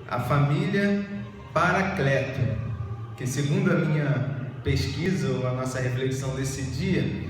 a família Paracleto, que segundo a minha pesquisa ou a nossa reflexão desse dia,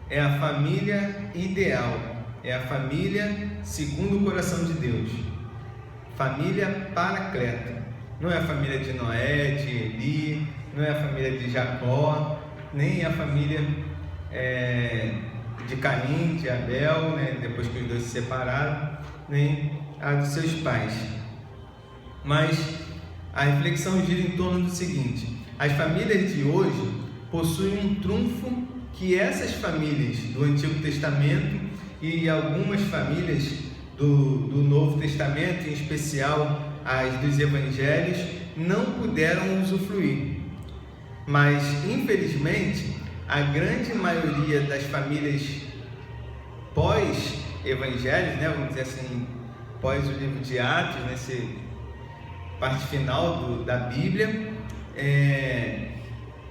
é a família ideal, é a família segundo o coração de Deus, família Paracleto. Não é a família de Noé, de Eli, não é a família de Jacó, nem a família de Caim, de Abel, né, depois que os dois se separaram, nem a dos seus pais. Mas a reflexão gira em torno do seguinte: as famílias de hoje possuem um trunfo que essas famílias do Antigo Testamento e algumas famílias do Novo Testamento, em especial as dos Evangelhos, não puderam usufruir. Mas, infelizmente, a grande maioria das famílias pós-Evangelhos, né, vamos dizer assim, pós o livro de Atos, nessa parte final da Bíblia,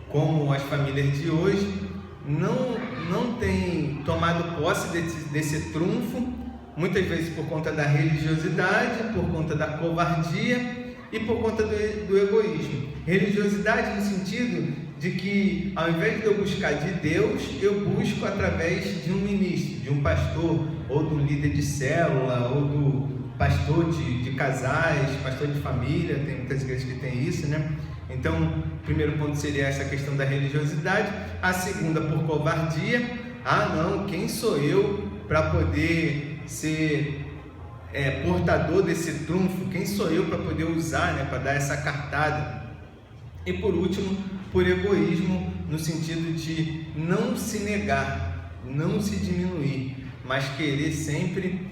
como as famílias de hoje, não têm tomado posse desse trunfo, muitas vezes por conta da religiosidade, por conta da covardia e por conta do egoísmo. Religiosidade no sentido de que, ao invés de eu buscar de Deus, eu busco através de um ministro, de um pastor, ou do líder de célula, ou do pastor de casais, pastor de família. Tem muitas igrejas que tem isso, né? Então, o primeiro ponto seria essa questão da religiosidade. A segunda, por covardia. Não, quem sou eu para poder ser portador desse trunfo? Quem sou eu para poder usar, né, para dar essa cartada? E por último, por egoísmo, no sentido de não se negar, não se diminuir, mas querer sempre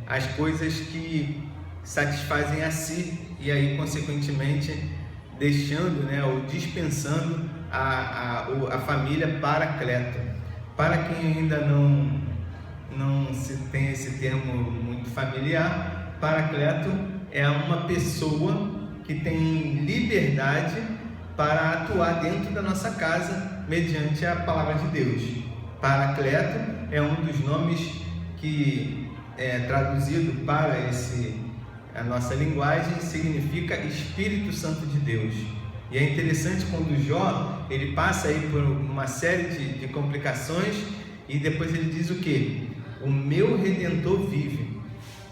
as coisas que satisfazem a si, e aí consequentemente deixando, né, ou dispensando a família Paracleto. Para quem ainda não se tem esse termo muito familiar, Paracleto é uma pessoa que tem liberdade para atuar dentro da nossa casa mediante a palavra de Deus. Paracleto é um dos nomes que traduzido para a nossa linguagem significa Espírito Santo de Deus. E é interessante quando Jó ele passa aí por uma série de complicações e depois ele diz o quê? O meu Redentor vive.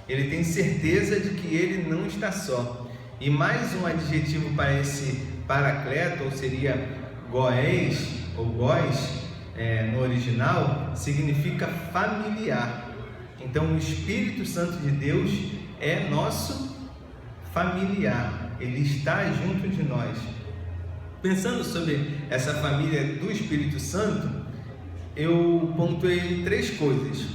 Ele tem certeza de que ele não está só. E mais um adjetivo para esse Paracleto, ou seria Goés, ou Góis, no original, significa familiar. Então o Espírito Santo de Deus é nosso familiar, ele está junto de nós. Pensando sobre essa família do Espírito Santo, eu pontuei 3 coisas.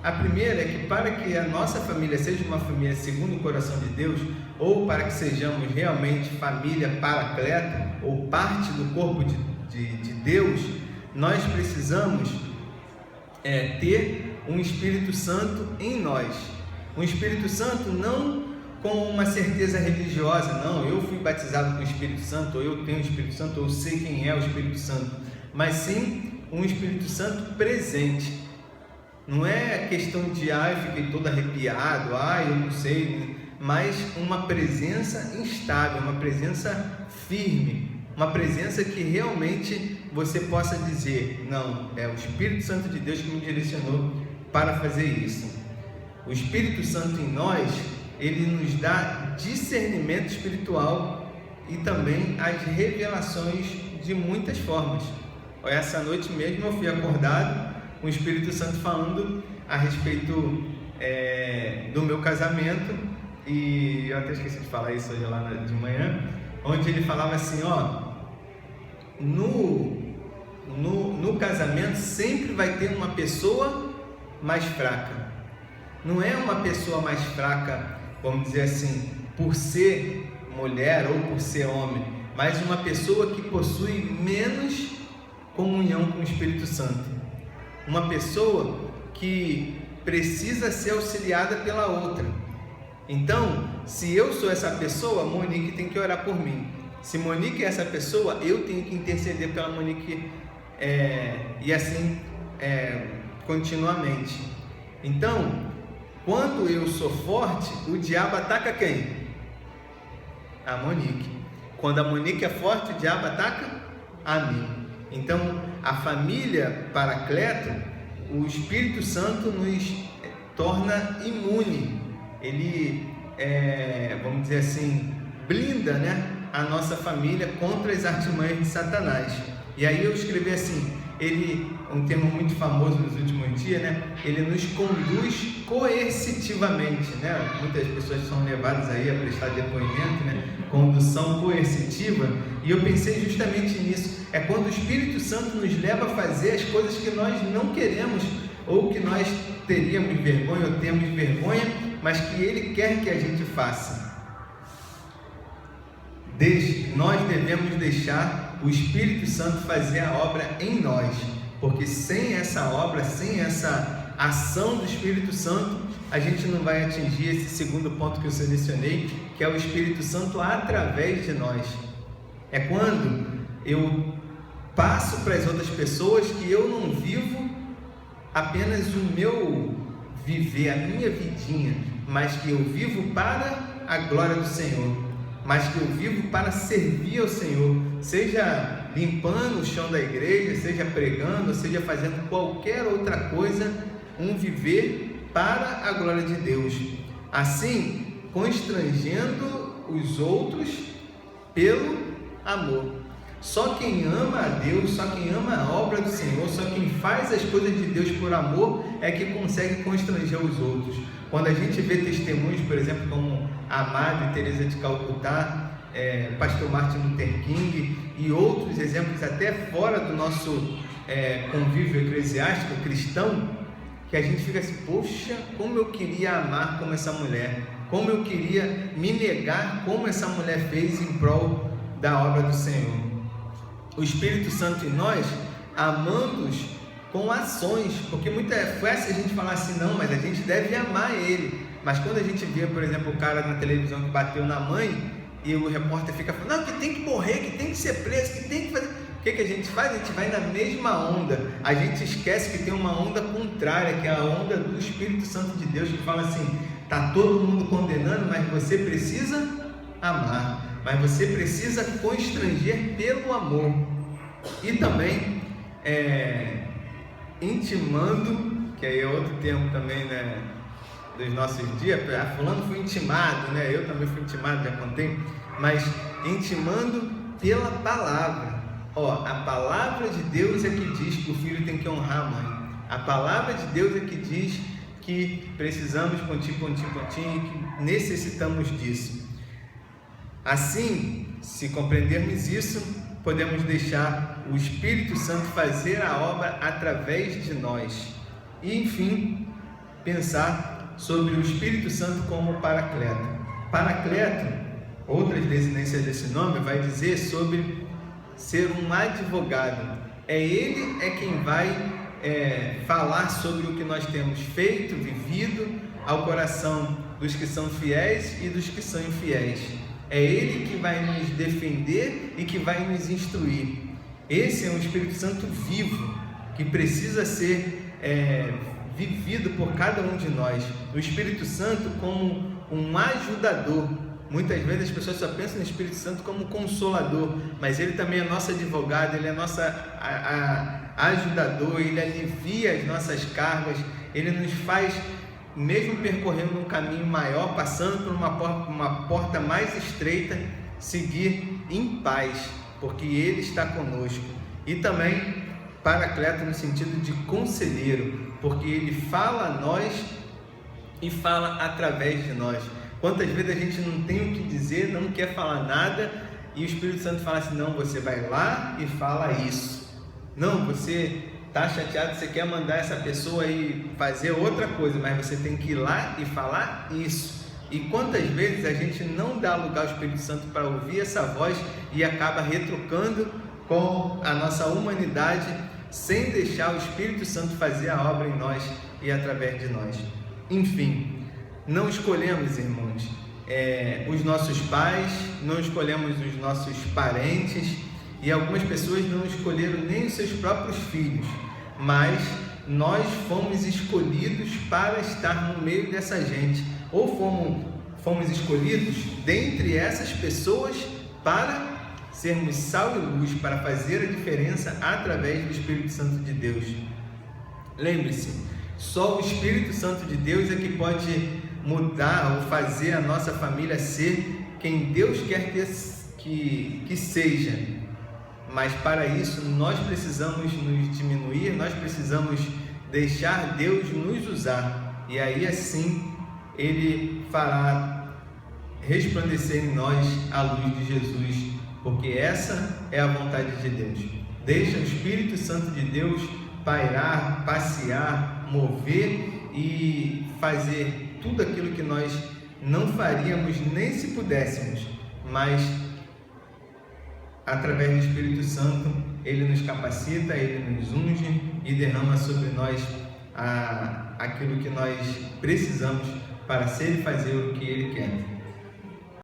A primeira é que para que a nossa família seja uma família segundo o coração de Deus, ou para que sejamos realmente família Paracleto, ou parte do corpo de Deus, nós precisamos ter um Espírito Santo em nós. Um Espírito Santo não com uma certeza religiosa, não, eu fui batizado com o Espírito Santo, ou eu tenho o Espírito Santo, ou eu sei quem é o Espírito Santo, mas sim um Espírito Santo presente. Não é questão de, eu fiquei todo arrepiado, eu não sei, mas uma presença instável, uma presença firme, uma presença que realmente você possa dizer, não, é o Espírito Santo de Deus que me direcionou para fazer isso. O Espírito Santo em nós, ele nos dá discernimento espiritual e também as revelações de muitas formas. Essa noite mesmo eu fui acordado com o Espírito Santo falando a respeito do meu casamento, e eu até esqueci de falar isso hoje lá de manhã, onde ele falava assim, no casamento sempre vai ter uma pessoa mais fraca. Não é uma pessoa mais fraca, vamos dizer assim, por ser mulher ou por ser homem, mas uma pessoa que possui menos comunhão com o Espírito Santo. Uma pessoa que precisa ser auxiliada pela outra. Então, se eu sou essa pessoa, Monique tem que orar por mim. Se Monique é essa pessoa, eu tenho que interceder pela Monique, e assim continuamente. Então, quando eu sou forte, o diabo ataca quem? A Monique. Quando a Monique é forte, o diabo ataca a mim. Então, a família Paracleto, o Espírito Santo nos torna imune. Ele, vamos dizer assim, blinda, né, a nossa família contra as artimanhas de Satanás. E aí eu escrevi assim, um termo muito famoso nos últimos dias, né? Ele nos conduz coercitivamente, né? Muitas pessoas são levadas aí a prestar depoimento, né? Condução coercitiva. E eu pensei justamente nisso. É quando o Espírito Santo nos leva a fazer as coisas que nós não queremos, ou que nós teríamos vergonha, ou temos vergonha, mas que Ele quer que a gente faça. Nós devemos deixar o Espírito Santo fazer a obra em nós, porque sem essa obra, sem essa ação do Espírito Santo, a gente não vai atingir esse segundo ponto que eu selecionei, que é o Espírito Santo através de nós. É quando eu passo para as outras pessoas que eu não vivo apenas o meu viver, a minha vidinha, mas que eu vivo para a glória do Senhor, mas que eu vivo para servir ao Senhor, seja limpando o chão da igreja, seja pregando, seja fazendo qualquer outra coisa, um viver para a glória de Deus, assim constrangendo os outros pelo amor. Só quem ama a Deus, só quem ama a obra do Senhor, só quem faz as coisas de Deus por amor é que consegue constranger os outros. Quando a gente vê testemunhos, por exemplo, como a Madre Teresa de Calcutá, Pastor Martin Luther King e outros exemplos até fora do nosso convívio eclesiástico cristão, que a gente fica assim, poxa, como eu queria amar como essa mulher, como eu queria me negar como essa mulher fez em prol da obra do Senhor. O Espírito Santo em nós, amando-os com ações, porque muito é fácil a gente falar assim, não, mas a gente deve amar ele. Mas quando a gente vê, por exemplo, o cara na televisão que bateu na mãe e o repórter fica falando, não, que tem que morrer, que tem que ser preso, que tem que fazer... O que a gente faz? A gente vai na mesma onda. A gente esquece que tem uma onda contrária, que é a onda do Espírito Santo de Deus, que fala assim, tá todo mundo condenando, mas você precisa amar, mas você precisa constranger pelo amor. E também intimando, que aí é outro termo também, né, dos nossos dias, fulano foi intimado, né? Eu também fui intimado, já contei, mas intimando pela palavra. A palavra de Deus é que diz que o filho tem que honrar a mãe. A palavra de Deus é que diz que precisamos pontinho, que necessitamos disso. Assim, se compreendermos isso, podemos deixar o Espírito Santo fazer a obra através de nós. E, enfim, pensar sobre o Espírito Santo como Paracleto. Paracleto, outras desinências desse nome, vai dizer sobre ser um advogado. Ele é quem vai falar sobre o que nós temos feito, vivido, ao coração dos que são fiéis e dos que são infiéis. É Ele que vai nos defender e que vai nos instruir. Esse é um Espírito Santo vivo, que precisa ser vivido por cada um de nós. O Espírito Santo como um ajudador. Muitas vezes as pessoas só pensam no Espírito Santo como consolador, mas Ele também é nosso advogado, Ele é nosso ajudador, Ele alivia as nossas cargas, Ele nos faz, mesmo percorrendo um caminho maior, passando por uma porta mais estreita, seguir em paz, porque Ele está conosco. E também Paracleto no sentido de conselheiro, porque Ele fala a nós e fala através de nós. Quantas vezes a gente não tem o que dizer, não quer falar nada, e o Espírito Santo fala assim, não, você vai lá e fala isso. Não, você está chateado, você quer mandar essa pessoa aí fazer outra coisa, mas você tem que ir lá e falar isso. E quantas vezes a gente não dá lugar ao Espírito Santo para ouvir essa voz e acaba retrucando com a nossa humanidade, sem deixar o Espírito Santo fazer a obra em nós e através de nós. Enfim, não escolhemos, irmãos, os nossos pais, não escolhemos os nossos parentes, e algumas pessoas não escolheram nem os seus próprios filhos, mas nós fomos escolhidos para estar no meio dessa gente, ou fomos escolhidos dentre essas pessoas para sermos sal e luz, para fazer a diferença através do Espírito Santo de Deus. Lembre-se, só o Espírito Santo de Deus é que pode mudar ou fazer a nossa família ser quem Deus quer que seja. Mas para isso nós precisamos nos diminuir, nós precisamos deixar Deus nos usar, e aí assim Ele fará resplandecer em nós a luz de Jesus, porque essa é a vontade de Deus. Deixa o Espírito Santo de Deus pairar, passear, mover e fazer tudo aquilo que nós não faríamos nem se pudéssemos, mas através do Espírito Santo Ele nos capacita, Ele nos unge e derrama sobre nós aquilo que nós precisamos para ser e fazer o que Ele quer.